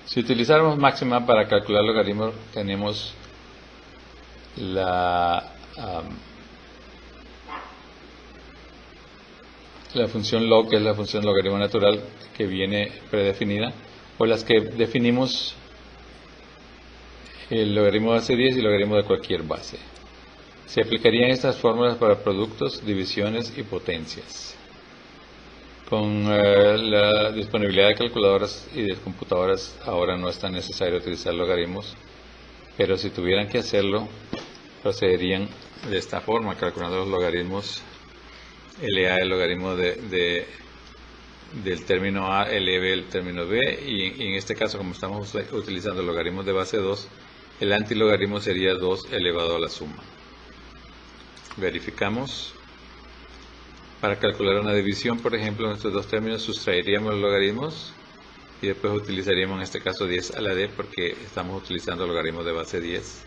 Si utilizáramos máxima para calcular logaritmos, tenemos la función log, que es la función logaritmo natural que viene predefinida, o las que definimos el logaritmo de base 10 y el logaritmo de cualquier base. Se aplicarían estas fórmulas para productos, divisiones y potencias. Con la disponibilidad de calculadoras y de computadoras ahora no es tan necesario utilizar logaritmos, pero si tuvieran que hacerlo, procederían de esta forma, calculando los logaritmos LA, el logaritmo del término A, LB, el término B, y en este caso, como estamos utilizando logaritmos de base 2, el antilogaritmo sería 2 elevado a la suma. Verificamos. Para calcular una división, por ejemplo, en estos dos términos sustraeríamos los logaritmos y después utilizaríamos en este caso 10 a la D porque estamos utilizando logaritmos de base 10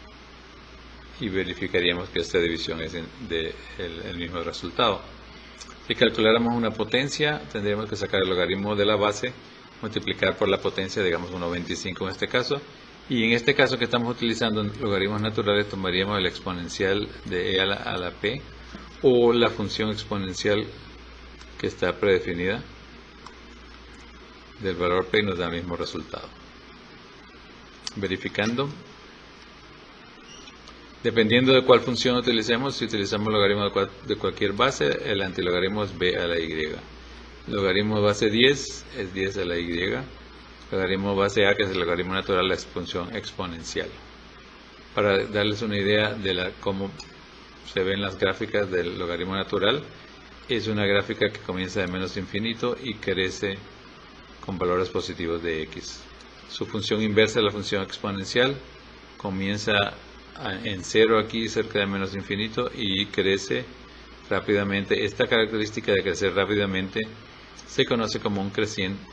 y verificaríamos que esta división es el mismo resultado. Si calculáramos una potencia, tendríamos que sacar el logaritmo de la base, multiplicar por la potencia, digamos 1,25 en este caso, y en este caso que estamos utilizando logaritmos naturales, tomaríamos el exponencial de E a la P, o la función exponencial que está predefinida del valor P y nos da el mismo resultado. Verificando. Dependiendo de cuál función utilicemos, si utilizamos logaritmo de cualquier base, el antilogaritmo es B a la Y. Logaritmo de base 10 es 10 a la Y. Logaritmo base A, que es el logaritmo natural, la función exponencial. Para darles una idea de cómo se ven las gráficas del logaritmo natural, es una gráfica que comienza de menos infinito y crece con valores positivos de x. Su función inversa es la función exponencial, comienza en 0 aquí cerca de menos infinito y crece rápidamente. Esta característica de crecer rápidamente se conoce como un crecimiento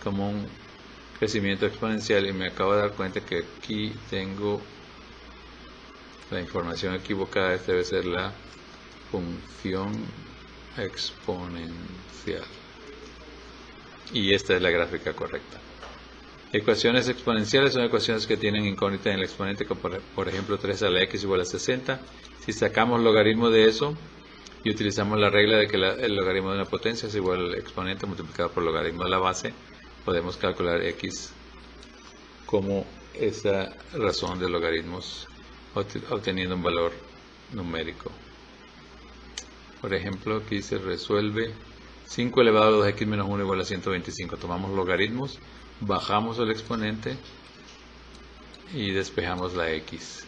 exponencial, y me acabo de dar cuenta que aquí tengo la información equivocada. Esta debe ser la función exponencial y esta es la gráfica correcta. Ecuaciones exponenciales son ecuaciones que tienen incógnita en el exponente, como por ejemplo 3 a la x igual a 60. Si sacamos logaritmo de eso y utilizamos la regla de que el logaritmo de una potencia es igual al exponente multiplicado por el logaritmo de la base, podemos calcular x como esa razón de logaritmos obteniendo un valor numérico. Por ejemplo, aquí se resuelve 5 elevado a 2x menos 1 igual a 125. Tomamos logaritmos, bajamos el exponente y despejamos la x.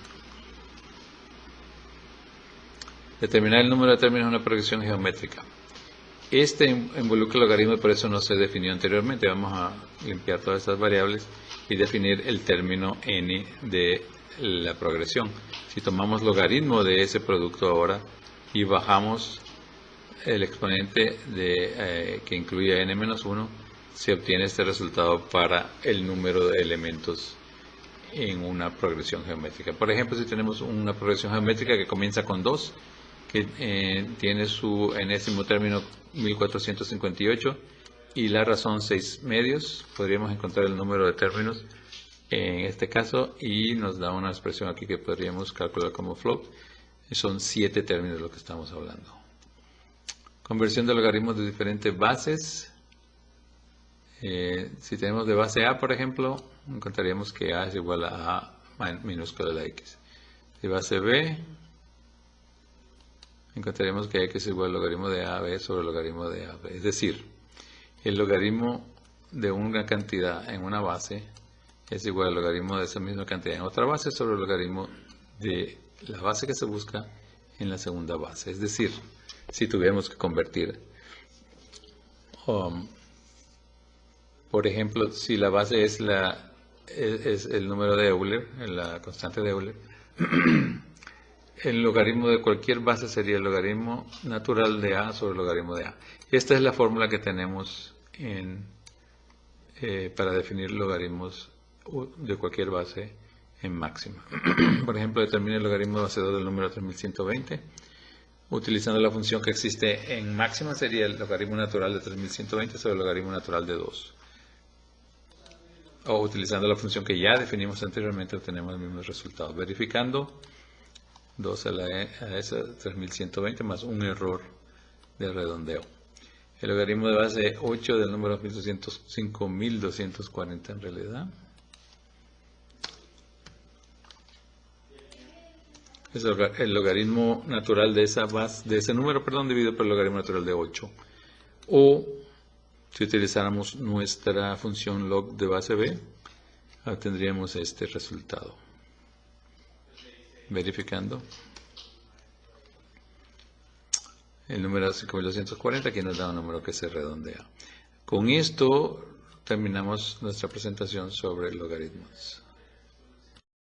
Determinar el número de términos es una progresión geométrica. Este involucra el logaritmo y por eso no se definió anteriormente. Vamos a limpiar todas estas variables y definir el término n de la progresión. Si tomamos logaritmo de ese producto ahora y bajamos el exponente que incluye a n-1, se obtiene este resultado para el número de elementos en una progresión geométrica. Por ejemplo, si tenemos una progresión geométrica que comienza con 2, que tiene su enésimo término 1458 y la razón 6 medios, podríamos encontrar el número de términos en este caso y nos da una expresión aquí que podríamos calcular como float. Son 7 términos de lo que estamos hablando. Conversión de logaritmos de diferentes bases. Si tenemos de base A, por ejemplo, encontraríamos que A es igual a A minúscula de la X. De base B, encontraríamos que X es igual al logaritmo de AB sobre el logaritmo de AB. Es decir, el logaritmo de una cantidad en una base es igual al logaritmo de esa misma cantidad en otra base sobre el logaritmo de la base que se busca en la segunda base. Es decir, si tuviéramos que convertir, por ejemplo, si la base es el número de Euler, la constante de Euler, el logaritmo de cualquier base sería el logaritmo natural de A sobre el logaritmo de A. Esta es la fórmula que tenemos para definir logaritmos de cualquier base en máxima. Por ejemplo, determina el logaritmo de base 2 del número 3120. Utilizando la función que existe en máxima sería el logaritmo natural de 3120 sobre el logaritmo natural de 2. o utilizando la función que ya definimos anteriormente, obtenemos el mismo resultado. Verificando 2 a la esa 3120 más un error de redondeo. El logaritmo de base 8 del número 5240 en realidad. Es el logaritmo natural de esa base, de ese número, dividido por el logaritmo natural de 8. O si utilizáramos nuestra función log de base b, obtendríamos este resultado. Verificando. El número 5240 aquí nos da un número que se redondea. Con esto terminamos nuestra presentación sobre logaritmos.